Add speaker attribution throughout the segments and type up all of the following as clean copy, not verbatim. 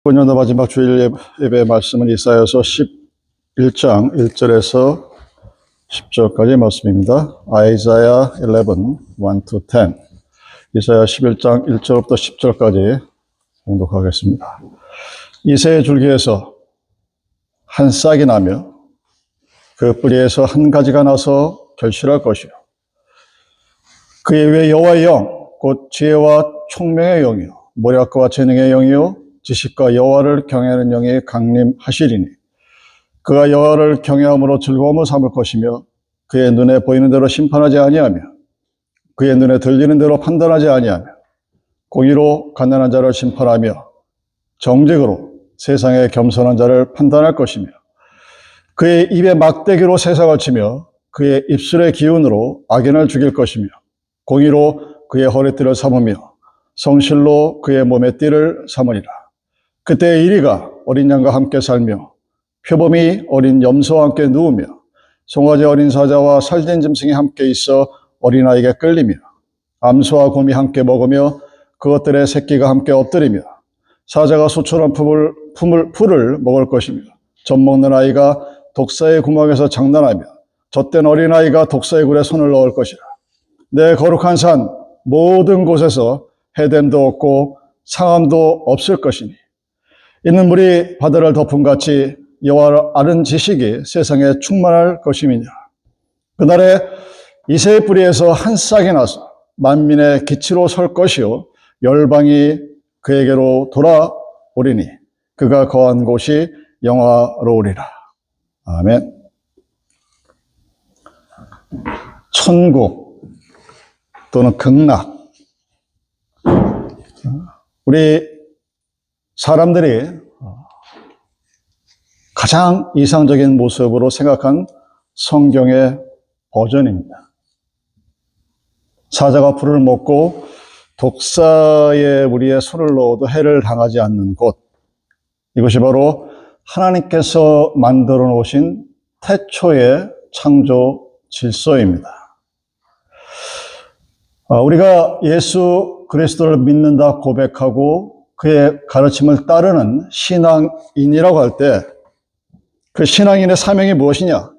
Speaker 1: 이번 연도 마지막 주일 예배 말씀은 이사야서 11장 1절에서 10절까지의 말씀입니다. 아이사야 11, 1-10. 이사야 11장 1절부터 10절까지 봉독하겠습니다. 이새의 줄기에서 한 싹이 나며 그 뿌리에서 한 가지가 나서 결실할 것이요. 그의 위에 여호와의 영, 곧 지혜와 총명의 영이요, 모략과 재능의 영이요, 지식과 여호와를 경외하는 영이 강림하시리니 그가 여호와를 경외함으로 즐거움을 삼을 것이며 그의 눈에 보이는 대로 심판하지 아니하며 그의 눈에 들리는 대로 판단하지 아니하며 공의로 가난한 자를 심판하며 정직으로 세상의 겸손한 자를 판단할 것이며 그의 입에 막대기로 세상을 치며 그의 입술의 기운으로 악인을 죽일 것이며 공의로 그의 허리띠를 삼으며 성실로 그의 몸의 띠를 삼으리라. 그때 이리가 어린 양과 함께 살며 표범이 어린 염소와 함께 누우며 송아지 어린 사자와 살찐 짐승이 함께 있어 어린아이에게 끌리며 암소와 곰이 함께 먹으며 그것들의 새끼가 함께 엎드리며 사자가 소처럼 풀을 먹을 것이며 젖 먹는 아이가 독사의 구멍에서 장난하며 젖된 어린아이가 독사의 굴에 손을 넣을 것이라. 내 거룩한 산 모든 곳에서 해됨도 없고 상함도 없을 것이니 있는 물이 바다를 덮음같이 여호와를 아는 지식이 세상에 충만할 것임이냐. 그날에 이새의 뿌리에서 한 싹이 나서 만민의 기치로 설 것이요 열방이 그에게로 돌아오리니 그가 거한 곳이 영화로우리라. 아멘. 천국 또는 극락, 우리 사람들이 가장 이상적인 모습으로 생각한 성경의 버전입니다. 사자가 풀을 먹고 독사의 무리에 손을 넣어도 해를 당하지 않는 곳, 이것이 바로 하나님께서 만들어 놓으신 태초의 창조 질서입니다. 우리가 예수 그리스도를 믿는다 고백하고 그의 가르침을 따르는 신앙인이라고 할 때 그 신앙인의 사명이 무엇이냐?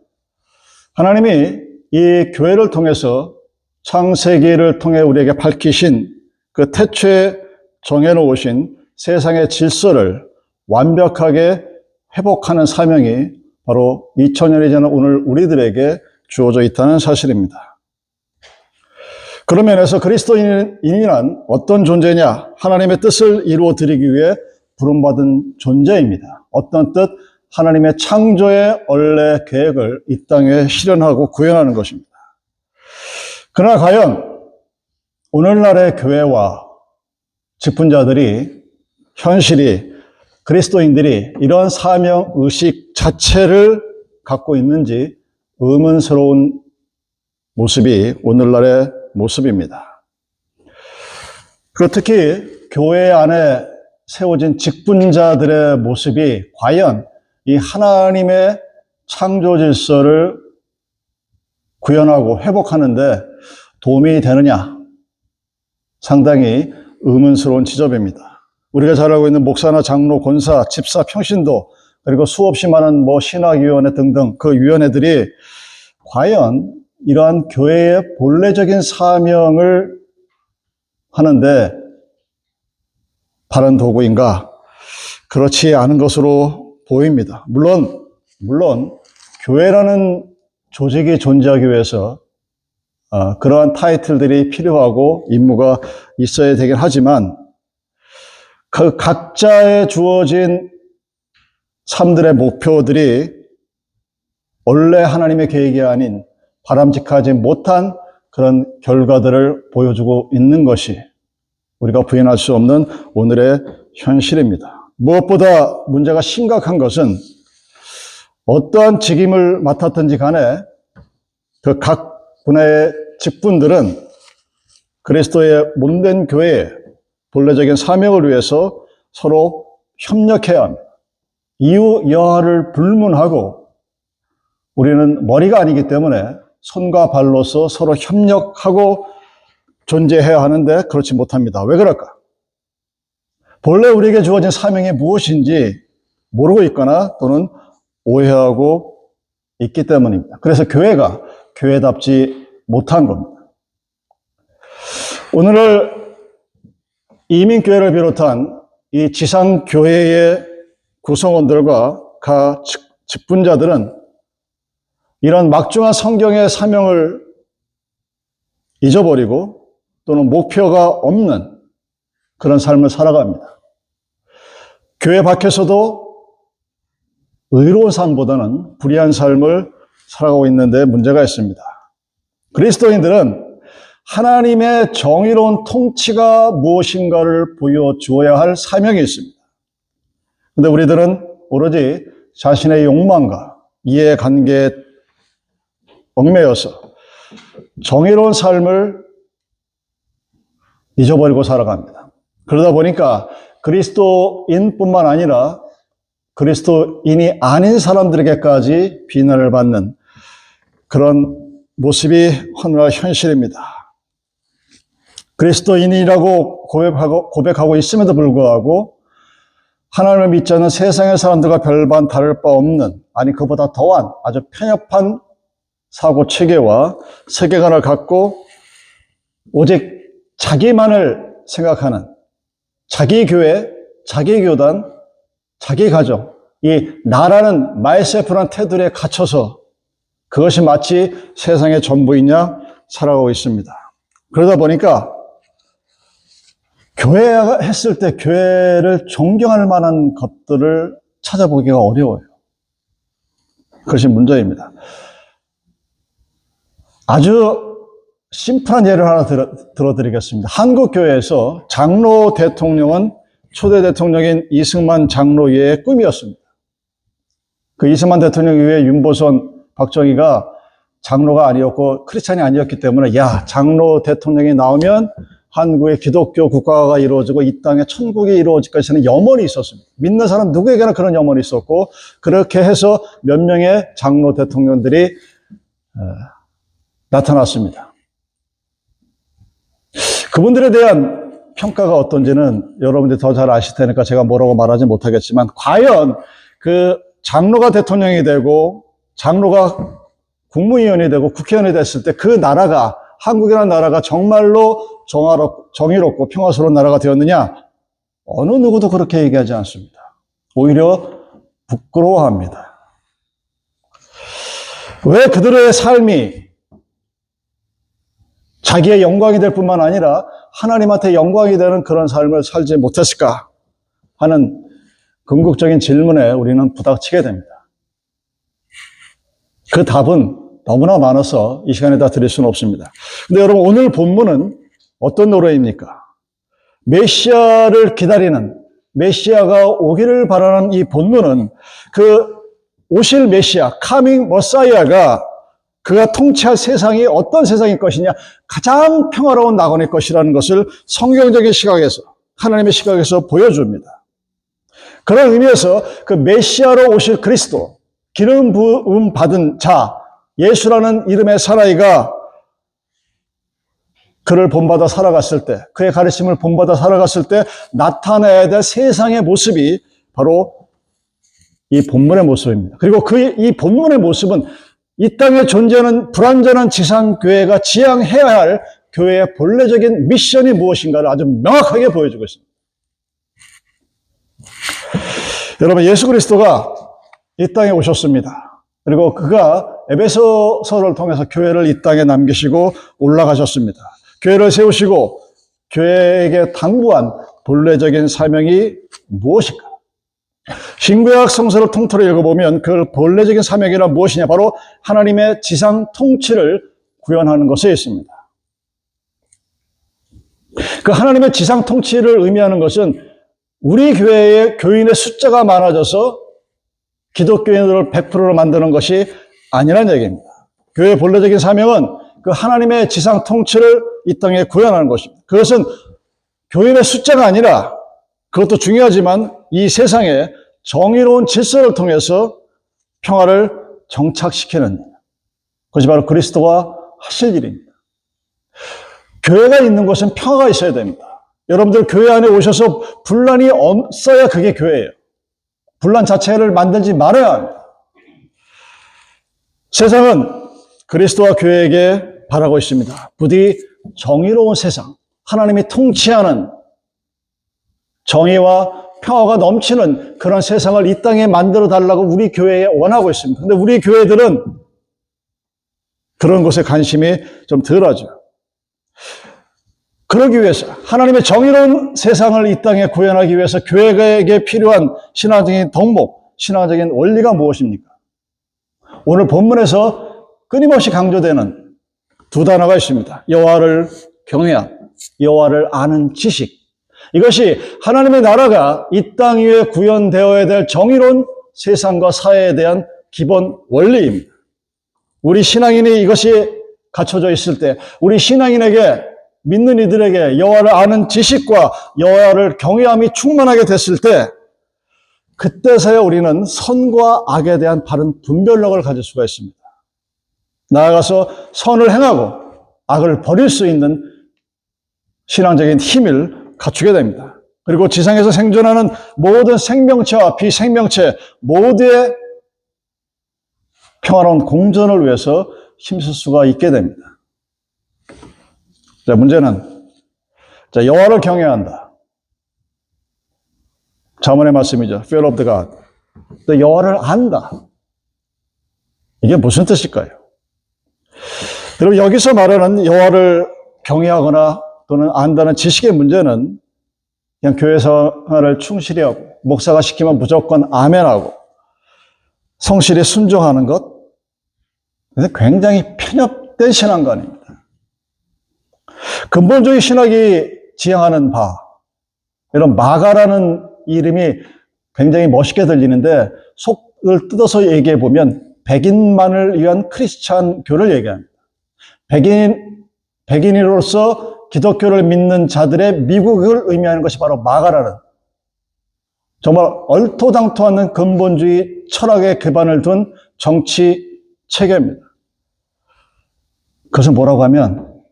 Speaker 1: 하나님이 이 교회를 통해서 창세기를 통해 우리에게 밝히신 그 태초에 정해놓으신 세상의 질서를 완벽하게 회복하는 사명이 바로 2000년이 지난 오늘 우리들에게 주어져 있다는 사실입니다. 그런 면에서 그리스도인이란 어떤 존재냐? 하나님의 뜻을 이루어 드리기 위해 부름받은 존재입니다. 어떤 뜻? 하나님의 창조의 원래 계획을 이 땅에 실현하고 구현하는 것입니다. 그러나 과연 오늘날의 교회와 직분자들이, 현실이, 그리스도인들이 이런 사명의식 자체를 갖고 있는지 의문스러운 모습이 오늘날의 모습입니다. 그리고 특히 교회 안에 세워진 직분자들의 모습이 과연 이 하나님의 창조 질서를 구현하고 회복하는데 도움이 되느냐? 상당히 의문스러운 지점입니다. 우리가 잘 알고 있는 목사나 장로, 권사, 집사, 평신도, 그리고 수없이 많은 신학위원회 등등 그 위원회들이 과연 이러한 교회의 본래적인 사명을 하는데 바른 도구인가? 그렇지 않은 것으로 보입니다. 물론 교회라는 조직이 존재하기 위해서 그러한 타이틀들이 필요하고 임무가 있어야 되긴 하지만 그 각자의 주어진 삶들의 목표들이 원래 하나님의 계획이 아닌 바람직하지 못한 그런 결과들을 보여주고 있는 것이 우리가 부인할 수 없는 오늘의 현실입니다. 무엇보다 문제가 심각한 것은 어떠한 직임을 맡았든지 간에 그 각 분야의 직분들은 그리스도의 몸된 교회의 본래적인 사명을 위해서 서로 협력해야 합니다. 이유 여하를 불문하고 우리는 머리가 아니기 때문에 손과 발로서 서로 협력하고 존재해야 하는데 그렇지 못합니다. 왜 그럴까? 본래 우리에게 주어진 사명이 무엇인지 모르고 있거나 또는 오해하고 있기 때문입니다. 그래서 교회가 교회답지 못한 겁니다. 오늘날 이민교회를 비롯한 이 지상교회의 구성원들과 각 직분자들은 이런 막중한 성경의 사명을 잊어버리고 또는 목표가 없는 그런 삶을 살아갑니다. 교회 밖에서도 의로운 삶보다는 불의한 삶을 살아가고 있는데 문제가 있습니다. 그리스도인들은 하나님의 정의로운 통치가 무엇인가를 보여주어야 할 사명이 있습니다. 그런데 우리들은 오로지 자신의 욕망과 이해관계에 얽매여서 정의로운 삶을 잊어버리고 살아갑니다. 그러다 보니까 그리스도인뿐만 아니라 그리스도인이 아닌 사람들에게까지 비난을 받는 그런 모습이 오늘날 현실입니다. 그리스도인이라고 고백하고 있음에도 불구하고 하나님을 믿지 않는 세상의 사람들과 별반 다를 바 없는, 아니 그보다 더한 아주 편협한 사고 체계와 세계관을 갖고 오직 자기만을 생각하는 자기 교회, 자기 교단, 자기 가정, 이 나라는 마이셀프라는 테두리에 갇혀서 그것이 마치 세상의 전부이냐 살아가고 있습니다. 그러다 보니까 교회 했을 때 교회를 존경할 만한 것들을 찾아보기가 어려워요. 그것이 문제입니다. 아주 심플한 예를 하나 들어드리겠습니다. 한국 교회에서 장로 대통령은 초대 대통령인 이승만 장로의 꿈이었습니다. 그 이승만 대통령 이후에 윤보선, 박정희가 장로가 아니었고 크리스찬이 아니었기 때문에 야, 장로 대통령이 나오면 한국의 기독교 국가가 이루어지고 이 땅에 천국이 이루어질 것이라는 염원이 있었습니다. 믿는 사람 누구에게나 그런 염원이 있었고 그렇게 해서 몇 명의 장로 대통령들이 나타났습니다. 그분들에 대한 평가가 어떤지는 여러분들이 더 잘 아실 테니까 제가 뭐라고 말하지 못하겠지만 과연 그 장로가 대통령이 되고 장로가 국무위원이 되고 국회의원이 됐을 때 그 나라가 한국이라는 나라가 정말로 정의롭고 평화스러운 나라가 되었느냐? 어느 누구도 그렇게 얘기하지 않습니다. 오히려 부끄러워합니다. 왜 그들의 삶이 자기의 영광이 될 뿐만 아니라 하나님한테 영광이 되는 그런 삶을 살지 못했을까 하는 궁극적인 질문에 우리는 부닥치게 됩니다. 그 답은 너무나 많아서 이 시간에 다 드릴 수는 없습니다. 근데 여러분, 오늘 본문은 어떤 노래입니까? 메시아를 기다리는, 메시아가 오기를 바라는 이 본문은 그 오실 메시아, 카밍 머사이아가 그가 통치할 세상이 어떤 세상일 것이냐, 가장 평화로운 낙원일 것이라는 것을 성경적인 시각에서, 하나님의 시각에서 보여줍니다. 그런 의미에서 그 메시아로 오실 그리스도, 기름 부음 받은 자, 예수라는 이름의 사나이가 그를 본받아 살아갔을 때, 그의 가르침을 본받아 살아갔을 때 나타내야 될 세상의 모습이 바로 이 본문의 모습입니다. 그리고 이 본문의 모습은 이 땅에 존재하는 불완전한 지상교회가 지향해야 할 교회의 본래적인 미션이 무엇인가를 아주 명확하게 보여주고 있습니다. 여러분, 예수 그리스도가 이 땅에 오셨습니다. 그리고 그가 에베소서를 통해서 교회를 이 땅에 남기시고 올라가셨습니다. 교회를 세우시고 교회에게 당부한 본래적인 사명이 무엇인가? 신구약 성서를 통틀어 읽어보면 그 본래적인 사명이란 무엇이냐? 바로 하나님의 지상 통치를 구현하는 것에 있습니다. 그 하나님의 지상 통치를 의미하는 것은 우리 교회의 교인의 숫자가 많아져서 기독교인들을 100%로 만드는 것이 아니라는 얘기입니다. 교회의 본래적인 사명은 그 하나님의 지상 통치를 이 땅에 구현하는 것입니다. 그것은 교인의 숫자가 아니라, 그것도 중요하지만 이 세상에 정의로운 질서를 통해서 평화를 정착시키는, 그것이 바로 그리스도가 하실 일입니다. 교회가 있는 곳은 평화가 있어야 됩니다. 여러분들 교회 안에 오셔서 분란이 없어야 그게 교회예요. 분란 자체를 만들지 말아야 합니다. 세상은 그리스도와 교회에게 바라고 있습니다. 부디 정의로운 세상, 하나님이 통치하는 정의와 평화가 넘치는 그런 세상을 이 땅에 만들어 달라고 우리 교회에 원하고 있습니다. 근데 우리 교회들은 그런 것에 관심이 좀 덜하죠. 그러기 위해서 하나님의 정의로운 세상을 이 땅에 구현하기 위해서 교회에게 필요한 신앙적인 덕목, 신앙적인 원리가 무엇입니까? 오늘 본문에서 끊임없이 강조되는 두 단어가 있습니다. 여호와를 경외함, 여호와를 아는 지식. 이것이 하나님의 나라가 이 땅 위에 구현되어야 될 정의로운 세상과 사회에 대한 기본 원리입니다. 우리 신앙인이 이것이 갖춰져 있을 때, 우리 신앙인에게, 믿는 이들에게 여호와를 아는 지식과 여호와를 경외함이 충만하게 됐을 때, 그때서야 우리는 선과 악에 대한 바른 분별력을 가질 수가 있습니다. 나아가서 선을 행하고 악을 버릴 수 있는 신앙적인 힘을 갖추게 됩니다. 그리고 지상에서 생존하는 모든 생명체와 비생명체 모두의 평화로운 공존을 위해서 힘쓸 수가 있게 됩니다. 자, 문제는 여호와를 경외한다. 자문의 말씀이죠. Fear of the God. 또 여호와를 안다. 이게 무슨 뜻일까요? 여러분, 여기서 말하는 여호와를 경외하거나 또는 안다는 지식의 문제는 그냥 교회 생활을 충실히 하고 목사가 시키면 무조건 아멘하고 성실히 순종하는 것, 굉장히 편협된 신앙관입니다. 근본적인 신학이 지향하는 바, 이런 마가라는 이름이 굉장히 멋있게 들리는데 속을 뜯어서 얘기해 보면 백인만을 위한 크리스찬 교를 얘기합니다. 백인으로서 기독교를 믿는 자들의 미국을 의미하는 것이 바로 마가라는, 정말 얼토당토 않는 근본주의 철학의 기반을 둔 정치 체계입니다. 그것은 뭐라고 하면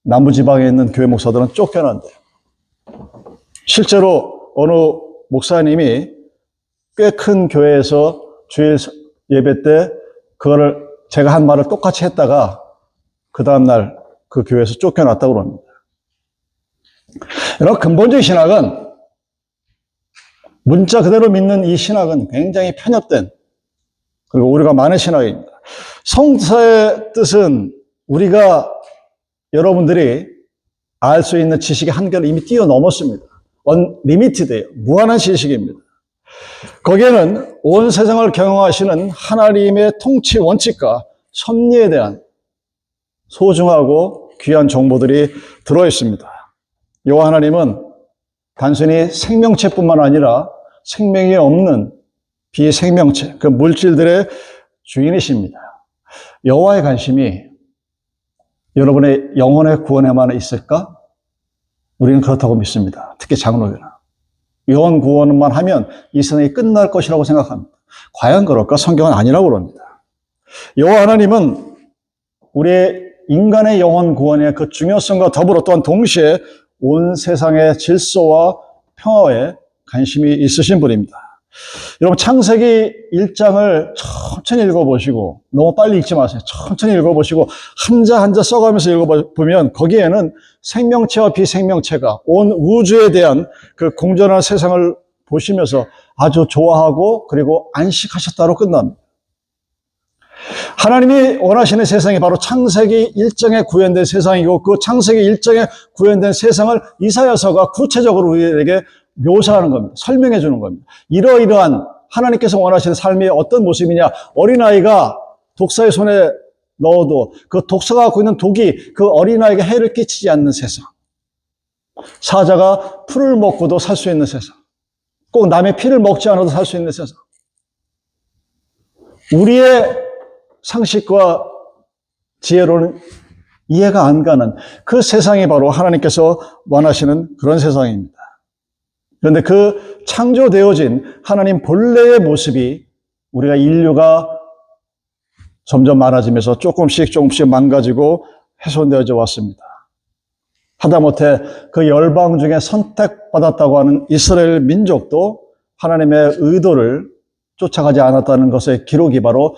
Speaker 1: 남부지방에 있는 교회 목사들은 쫓겨난대요. 실제로 어느 목사님이 꽤 큰 교회에서 주일 예배 때 그거를 제가 한 말을 똑같이 했다가 그 다음날 그 교회에서 쫓겨났다고 합니다. 여러분, 근본적인 신학은, 문자 그대로 믿는 이 신학은 굉장히 편협된, 그리고 오류가 많은 신학입니다. 성사의 뜻은 우리가, 여러분들이 알 수 있는 지식의 한계를 이미 뛰어넘었습니다. unlimited예요. 무한한 지식입니다. 거기에는 온 세상을 경영하시는 하나님의 통치 원칙과 섭리에 대한 소중하고 귀한 정보들이 들어있습니다. 여호와 하나님은 단순히 생명체뿐만 아니라 생명이 없는 비생명체, 그 물질들의 주인이십니다. 여호와의 관심이 여러분의 영혼의 구원에만 있을까? 우리는 그렇다고 믿습니다. 특히 장로교나. 영혼 구원만 하면 이 세상이 끝날 것이라고 생각합니다. 과연 그럴까? 성경은 아니라고 그럽니다. 여호와 하나님은 우리의 인간의 영혼 구원의 그 중요성과 더불어 또한 동시에 온 세상의 질서와 평화에 관심이 있으신 분입니다. 여러분, 창세기 1장을 천천히 읽어보시고, 너무 빨리 읽지 마세요. 천천히 읽어보시고 한자 한자 써가면서 읽어보면 거기에는 생명체와 비생명체가 온 우주에 대한 그 공존한 세상을 보시면서 아주 좋아하고 그리고 안식하셨다로 끝납니다. 하나님이 원하시는 세상이 바로 창세기 1장에 구현된 세상이고, 그 창세기 1장에 구현된 세상을 이사야서가 구체적으로 우리에게 묘사하는 겁니다. 설명해 주는 겁니다. 이러이러한 하나님께서 원하시는 삶이 어떤 모습이냐. 어린아이가 독사의 손에 넣어도 그 독사가 갖고 있는 독이 그 어린아이에게 해를 끼치지 않는 세상. 사자가 풀을 먹고도 살 수 있는 세상. 꼭 남의 피를 먹지 않아도 살 수 있는 세상. 우리의 상식과 지혜로는 이해가 안 가는 그 세상이 바로 하나님께서 원하시는 그런 세상입니다. 그런데 그 창조되어진 하나님 본래의 모습이 우리가 인류가 점점 많아지면서 조금씩 망가지고 훼손되어져 왔습니다. 하다못해 그 열방 중에 선택받았다고 하는 이스라엘 민족도 하나님의 의도를 쫓아가지 않았다는 것의 기록이 바로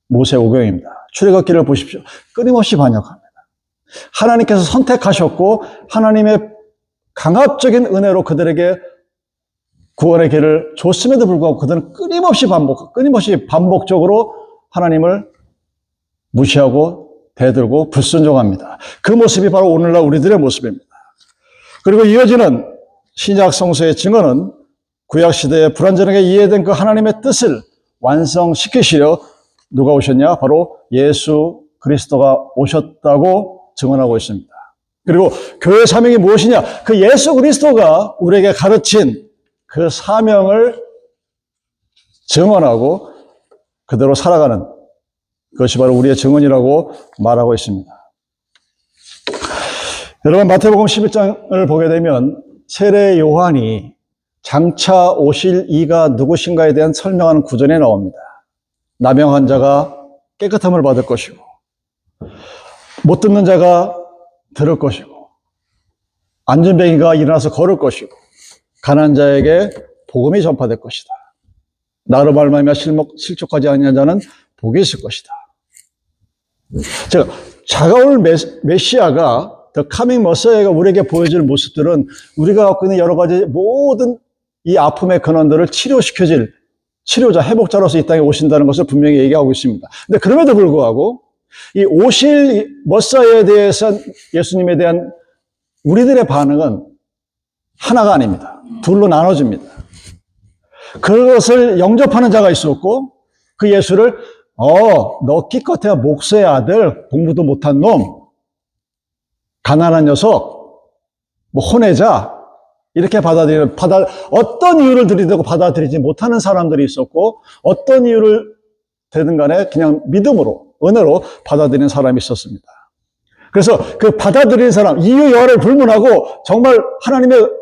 Speaker 1: 모세오경입니다. 출애굽기를 보십시오. 끊임없이 반역합니다. 하나님께서 선택하셨고 하나님의 강압적인 은혜로 그들에게 구원의 길을 줬음에도 불구하고 그들은 끊임없이 반복적으로 하나님을 무시하고 대들고 불순종합니다. 그 모습이 바로 오늘날 우리들의 모습입니다. 그리고 이어지는 신약 성서의 증언은 구약 시대에 불완전하게 이해된 그 하나님의 뜻을 완성시키시려 누가 오셨냐? 바로 예수 그리스도가 오셨다고 증언하고 있습니다. 그리고 교회의 사명이 무엇이냐? 그 예수 그리스도가 우리에게 가르친 그 사명을 증언하고 그대로 살아가는 그것이 바로 우리의 증언이라고 말하고 있습니다. 여러분 마태복음 11장을 보게 되면 세례 요한이 장차 오실 이가 누구신가에 대한 설명하는 구절이 나옵니다. 나병 자가 깨끗함을 받을 것이고 못 듣는 자가 들을 것이고 안전뱅이가 일어나서 걸을 것이고 가난한 자에게 복음이 전파될 것이다. 나로 말미암아 실족하지 아니한 자는 복이 있을 것이다. 자가올 메시아가 The Coming Messiah가 우리에게 보여줄 모습들은 우리가 갖고 있는 여러 가지 모든 이 아픔의 근원들을 치료시켜줄 치료자, 회복자로서 이 땅에 오신다는 것을 분명히 얘기하고 있습니다. 근데 그럼에도 불구하고 이 오실 머사야에 대해서 예수님에 대한 우리들의 반응은 하나가 아닙니다. 둘로 나눠집니다. 그것을 영접하는 자가 있었고 그 예수를 너 기껏해야 목수의 아들, 공부도 못한 놈, 가난한 녀석, 혼외자 이렇게 받아들이는 어떤 이유를 들이대고 받아들이지 못하는 사람들이 있었고 어떤 이유를 되든 간에 그냥 믿음으로 은혜로 받아들이는 사람이 있었습니다. 그래서 그 받아들이는 사람 이유 여하를 불문하고 정말 하나님의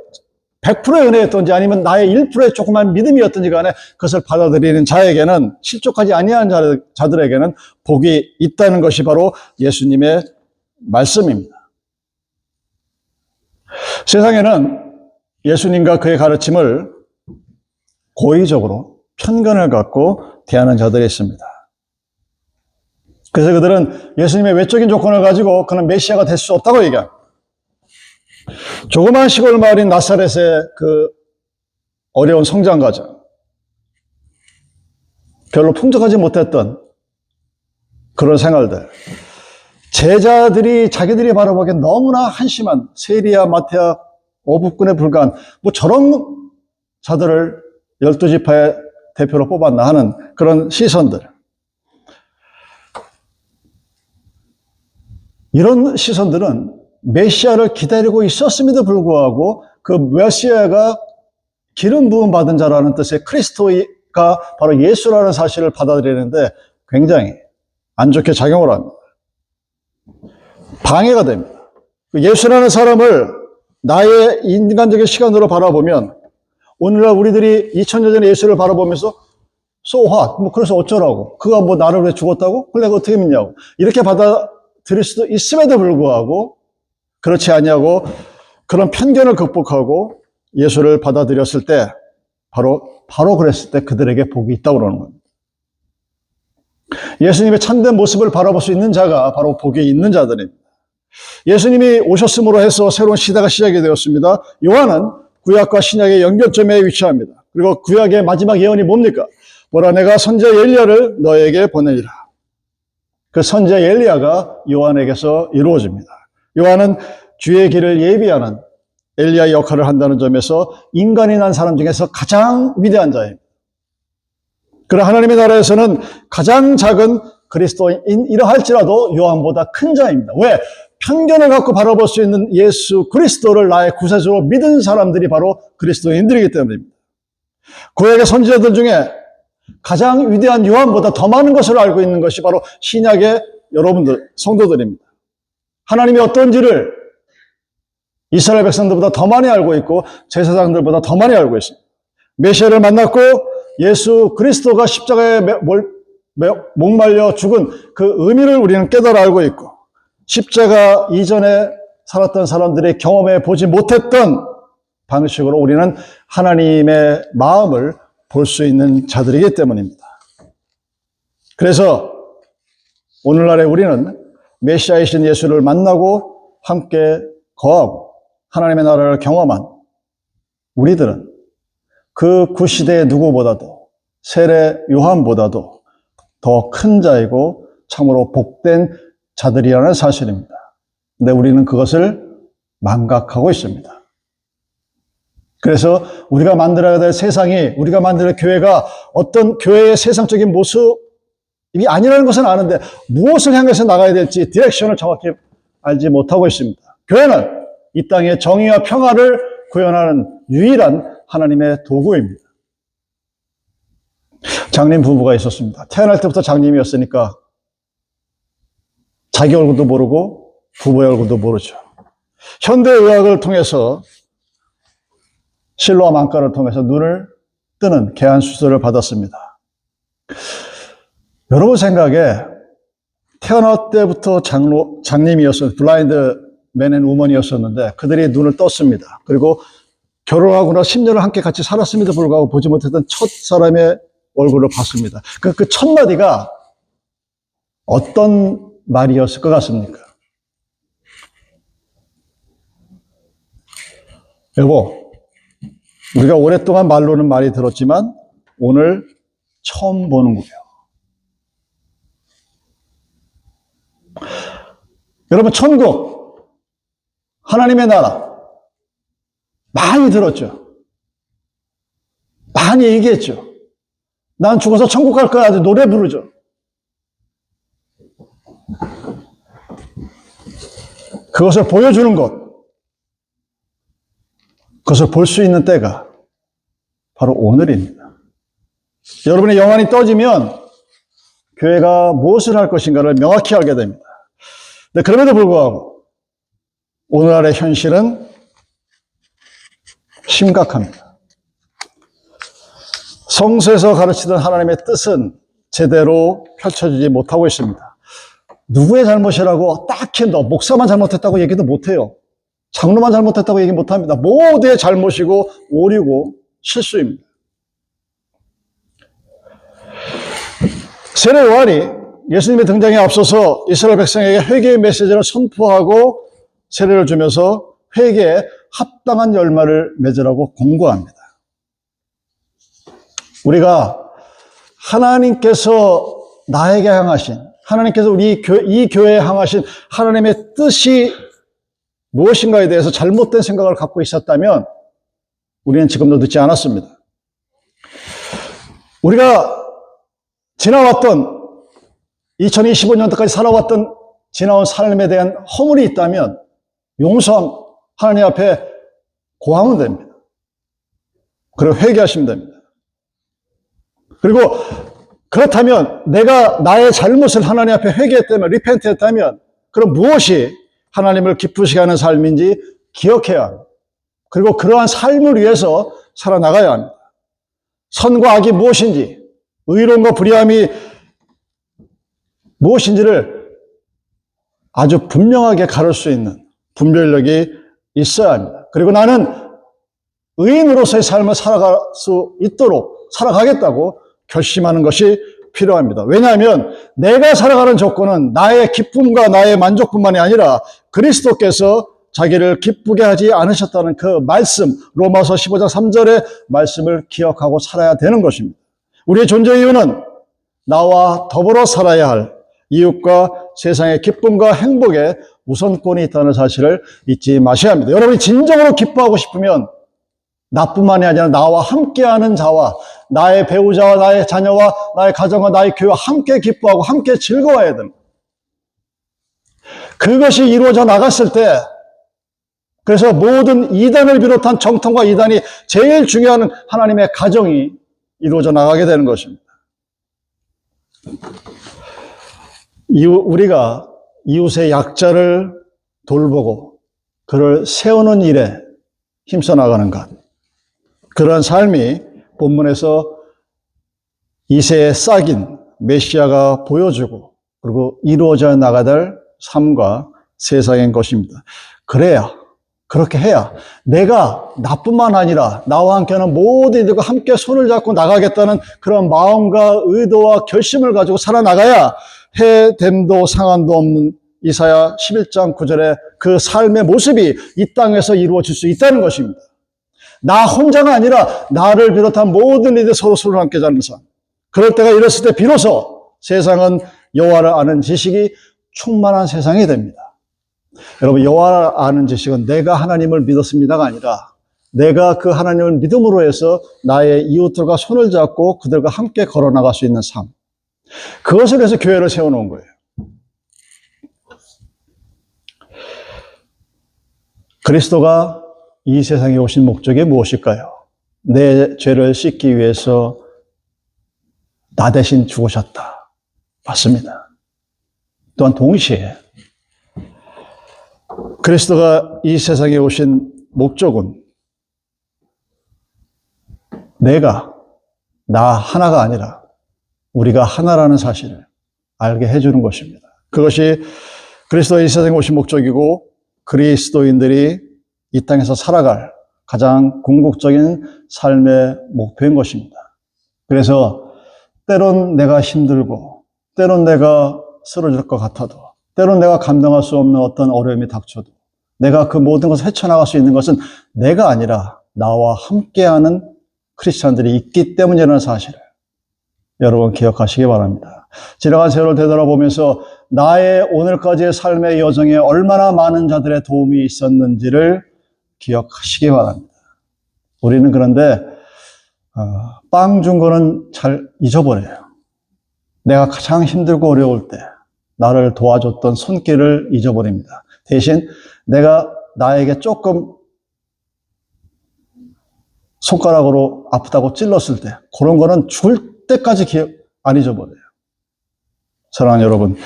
Speaker 1: 100%의 은혜였던지 아니면 나의 1%의 조그만 믿음이었던지 간에 그것을 받아들이는 자에게는 실족하지 아니한 자들에게는 복이 있다는 것이 바로 예수님의 말씀입니다. 세상에는 예수님과 그의 가르침을 고의적으로 편견을 갖고 대하는 자들이 있습니다. 그래서 그들은 예수님의 외적인 조건을 가지고 그는 메시아가 될 수 없다고 얘기합니다. 조그만 시골 마을인 나사렛의 그 어려운 성장 과정, 별로 풍족하지 못했던 그런 생활들, 제자들이 자기들이 바라보기엔 너무나 한심한 세리야 마태야 어부꾼에 불과한 저런 자들을 12지파의 대표로 뽑았나 하는 그런 시선들, 이런 시선들은 메시아를 기다리고 있었음에도 불구하고 그 메시아가 기름 부음 받은 자라는 뜻의 그리스도가 바로 예수라는 사실을 받아들이는데 굉장히 안 좋게 작용을 합니다. 방해가 됩니다. 예수라는 사람을 나의 인간적인 시간으로 바라보면 오늘날 우리들이 2000년 전에 예수를 바라보면서 so what? 그래서 어쩌라고? 그가 나를 왜 죽었다고? 그걸 내가 어떻게 믿냐고? 이렇게 받아들일 수도 있음에도 불구하고 그렇지 아니하고 그런 편견을 극복하고 예수를 받아들였을 때 바로 그랬을 때 그들에게 복이 있다고 그러는 겁니다. 예수님의 참된 모습을 바라볼 수 있는 자가 바로 복이 있는 자들입니다. 예수님이 오셨음으로 해서 새로운 시대가 시작이 되었습니다. 요한은 구약과 신약의 연결점에 위치합니다. 그리고 구약의 마지막 예언이 뭡니까? 보라 내가 선지자 엘리야를 너에게 보내리라. 그 선지자 엘리야가 요한에게서 이루어집니다. 요한은 주의 길을 예비하는 엘리야의 역할을 한다는 점에서 인간이 난 사람 중에서 가장 위대한 자입니다. 그러나 하나님의 나라에서는 가장 작은 그리스도인이라 할지라도 요한보다 큰 자입니다. 왜? 편견을 갖고 바라볼 수 있는 예수 그리스도를 나의 구세주로 믿은 사람들이 바로 그리스도인들이기 때문입니다. 구약의 선지자들 중에 가장 위대한 요한보다 더 많은 것을 알고 있는 것이 바로 신약의 여러분들, 성도들입니다. 하나님이 어떤지를 이스라엘 백성들보다 더 많이 알고 있고 제사장들보다 더 많이 알고 있습니다. 메시아를 만났고 예수 그리스도가 십자가에 목말려 죽은 그 의미를 우리는 깨달아 알고 있고 십자가 이전에 살았던 사람들이 경험해 보지 못했던 방식으로 우리는 하나님의 마음을 볼 수 있는 자들이기 때문입니다. 그래서 오늘날에 우리는 메시아이신 예수를 만나고 함께 거하고 하나님의 나라를 경험한 우리들은 그 구시대의 누구보다도 세례 요한보다도 더 큰 자이고 참으로 복된 자들이라는 사실입니다. 근데 우리는 그것을 망각하고 있습니다. 그래서 우리가 만들어야 될 세상이, 우리가 만들어야 될 교회가 어떤 교회의 세상적인 모습이 아니라는 것은 아는데 무엇을 향해서 나가야 될지 디렉션을 정확히 알지 못하고 있습니다. 교회는 이 땅의 정의와 평화를 구현하는 유일한 하나님의 도구입니다. 장님 부부가 있었습니다. 태어날 때부터 장님이었으니까 자기 얼굴도 모르고 부부의 얼굴도 모르죠. 현대의학을 통해서 실로암 안과를 통해서 눈을 뜨는 개안 수술을 받았습니다. 여러분 생각에 태어날 때부터 장님이었었는데 블라인드 맨 앤 우먼이었었는데 그들이 눈을 떴습니다. 그리고 결혼하고 나 10년을 함께 같이 살았음에도 불구하고 보지 못했던 첫 사람의 얼굴을 봤습니다. 그 첫 마디가 어떤 말이었을 것 같습니까? 여보, 우리가 오랫동안 말로는 많이 들었지만 오늘 처음 보는 거예요. 여러분, 천국, 하나님의 나라 많이 들었죠. 많이 얘기했죠. 난 죽어서 천국 갈 거야. 아주 노래 부르죠. 그것을 보여주는 것, 그것을 볼 수 있는 때가 바로 오늘입니다. 여러분의 영안이 떠지면 교회가 무엇을 할 것인가를 명확히 알게 됩니다. 근데 그럼에도 불구하고 오늘날의 현실은 심각합니다. 성서에서 가르치던 하나님의 뜻은 제대로 펼쳐지지 못하고 있습니다. 누구의 잘못이라고 딱히 목사만 잘못했다고 얘기도 못해요. 장로만 잘못했다고 얘기 못합니다. 모두의 잘못이고 오류고 실수입니다. 세례 요한이 예수님의 등장에 앞서서 이스라엘 백성에게 회개의 메시지를 선포하고 세례를 주면서 회개에 합당한 열매를 맺으라고 공고합니다. 우리가 하나님께서 나에게 향하신, 하나님께서 이 교회에 향하신 하나님의 뜻이 무엇인가에 대해서 잘못된 생각을 갖고 있었다면 우리는 지금도 늦지 않았습니다. 우리가 지나왔던 2025년도까지 살아왔던 지나온 삶에 대한 허물이 있다면 용서함, 하나님 앞에 고하면 됩니다. 그리고 회개하시면 됩니다. 그리고 그렇다면 내가 나의 잘못을 하나님 앞에 회개했다면, 리펜트했다면 그럼 무엇이 하나님을 기쁘시게 하는 삶인지 기억해야 합니다. 그리고 그러한 삶을 위해서 살아나가야 합니다. 선과 악이 무엇인지, 의로움과 불의함이 무엇인지를 아주 분명하게 가를 수 있는 분별력이 있어야 합니다. 그리고 나는 의인으로서의 삶을 살아갈 수 있도록 살아가겠다고 결심하는 것이 필요합니다. 왜냐하면 내가 살아가는 조건은 나의 기쁨과 나의 만족뿐만이 아니라 그리스도께서 자기를 기쁘게 하지 않으셨다는 그 말씀, 로마서 15장 3절의 말씀을 기억하고 살아야 되는 것입니다. 우리의 존재 이유는 나와 더불어 살아야 할 이웃과 세상의 기쁨과 행복에 우선권이 있다는 사실을 잊지 마셔야 합니다. 여러분이 진정으로 기뻐하고 싶으면 나뿐만이 아니라 나와 함께하는 자와 나의 배우자와 나의 자녀와 나의 가정과 나의 교회와 함께 기뻐하고 함께 즐거워야 됩니다. 그것이 이루어져 나갔을 때, 그래서 모든 이단을 비롯한 정통과 이단이 제일 중요한 하나님의 가정이 이루어져 나가게 되는 것입니다. 우리가 이웃의 약자를 돌보고 그를 세우는 일에 힘써 나가는 것, 그러한 삶이 본문에서 이새에 싹인 메시아가 보여주고 그리고 이루어져 나가야 될 삶과 세상인 것입니다. 그래야, 그렇게 해야 내가 나뿐만 아니라 나와 함께하는 모든 이들과 함께 손을 잡고 나가겠다는 그런 마음과 의도와 결심을 가지고 살아나가야 해됨도 상한도 없는 이사야 11장 9절의 그 삶의 모습이 이 땅에서 이루어질 수 있다는 것입니다. 나 혼자가 아니라 나를 비롯한 모든 이들 서로 손을 함께 잡는 삶. 그럴 때가 이랬을 때 비로소 세상은 여호와를 아는 지식이 충만한 세상이 됩니다. 여러분, 여호와를 아는 지식은 내가 하나님을 믿었습니다가 아니라 내가 그 하나님을 믿음으로 해서 나의 이웃들과 손을 잡고 그들과 함께 걸어나갈 수 있는 삶. 그것을 위해서 교회를 세워놓은 거예요. 그리스도가 이 세상에 오신 목적이 무엇일까요? 내 죄를 씻기 위해서 나 대신 죽으셨다. 맞습니다. 또한 동시에 그리스도가 이 세상에 오신 목적은 나 하나가 아니라 우리가 하나라는 사실을 알게 해주는 것입니다. 그것이 그리스도가 이 세상에 오신 목적이고 그리스도인들이 이 땅에서 살아갈 가장 궁극적인 삶의 목표인 것입니다. 그래서 때론 내가 힘들고 때론 내가 쓰러질 것 같아도 때론 내가 감당할 수 없는 어떤 어려움이 닥쳐도 내가 그 모든 것을 헤쳐나갈 수 있는 것은 내가 아니라 나와 함께하는 크리스찬들이 있기 때문이라는 사실을 여러분 기억하시기 바랍니다. 지나간 세월을 되돌아보면서 나의 오늘까지의 삶의 여정에 얼마나 많은 자들의 도움이 있었는지를 기억하시기 바랍니다. 우리는 그런데 빵 준 거는 잘 잊어버려요. 내가 가장 힘들고 어려울 때 나를 도와줬던 손길을 잊어버립니다. 대신 내가 나에게 조금 손가락으로 아프다고 찔렀을 때 그런 거는 죽을 때까지 기억 안 잊어버려요. 사랑하는 여러분,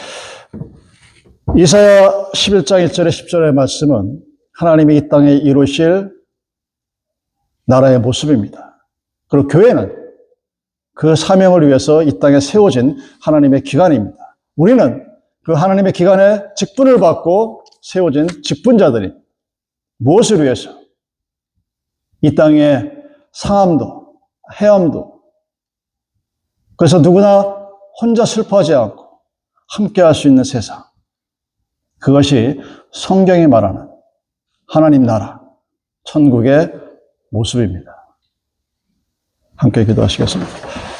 Speaker 1: 이사야 11장 1절에 10절의 말씀은 하나님이 이 땅에 이루실 나라의 모습입니다. 그리고 교회는 그 사명을 위해서 이 땅에 세워진 하나님의 기관입니다. 우리는 그 하나님의 기관에 직분을 받고 세워진 직분자들이 무엇을 위해서? 이 땅의 상함도, 해함도. 그래서 누구나 혼자 슬퍼하지 않고 함께 할 수 있는 세상. 그것이 성경이 말하는 하나님 나라, 천국의 모습입니다. 함께 기도하시겠습니다.